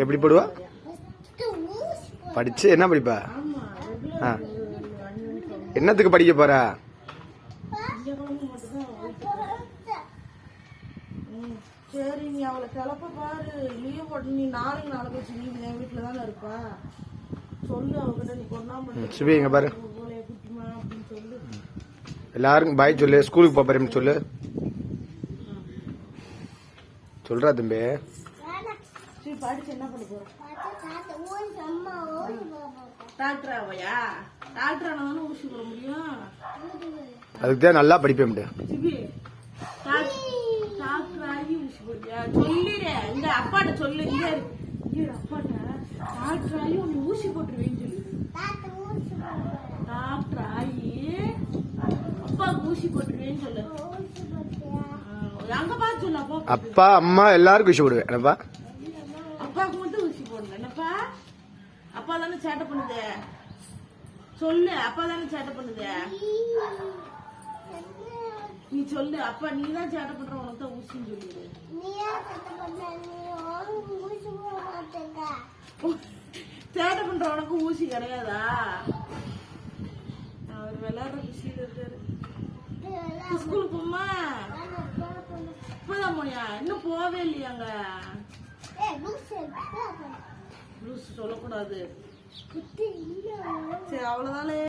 எப்படி போடுவா? படிச்சு என்ன படிப்பா? என்னத்துக்கு படிக்க போற? சரி, நீ அவளை கிளப்ப பாரு. லீவ் போட்டு நீ நாளைக்கு வச்சு நீ என் வீட்டுல தானே இருப்பா. சொல்லு அவகிட்ட, நீ கொண்டாம சுபி இங்க பாரு, குட்டிமா அப்படின்னு சொல்லு. எல்லாருக்கும் பாய் சொல்லு. ஸ்கூலுக்கு போறேன்னு சொல்லு. சொல்றா தம்பி. படிச்சு என்ன பண்ண போற? டாக்டர் ஆவையா? டாக்டர் ஆனாதானே ஊசி போட முடியும். அதுக்கு தான் நல்லா படிப்பேன். டாக்டர் ஆகி ஊசி போடுறியா? சொல்லிடு, இந்த அப்பாட்ட சொல்லு. இங்க அப்பாட்ட டாக்டர் ஆகி உன்னை ஊசி போட்டுருவேன்னு சொல்லு. டாக்டர் ஆகி அப்பாவுக்கு ஊசி போட்டுருவேன்னு சொல்லு. அங்க பார்த்து சொல்லு. அப்பா அம்மா எல்லாருக்கும் ஊசி போடுவேன். என்னப்பா? அப்பாவுக்கு மட்டும் ஊசி போடணும். என்னப்பா? அப்பா தானே சேட்டை பண்ணுது. சொல்லு, அப்பா தானே சேட்டை பண்ணுது. நீ சொல்லு, அப்பா நீ தான் சேட்டை பண்ற, உனக்கு தான் ஊசின்னு சொல்லிடு. சேட்டை பண்ற உனக்கு ஊசி கிடையாதா? அவர் விளையாடுற குஷியில இருக்காரு. ஸ்கூலுக்கு போமா? இப்பதான் போனியா? இன்னும் போவே இல்லையாங்க? லூஸ் சொல்லக்கூடாது. சரி, அவ்வளவுதானே.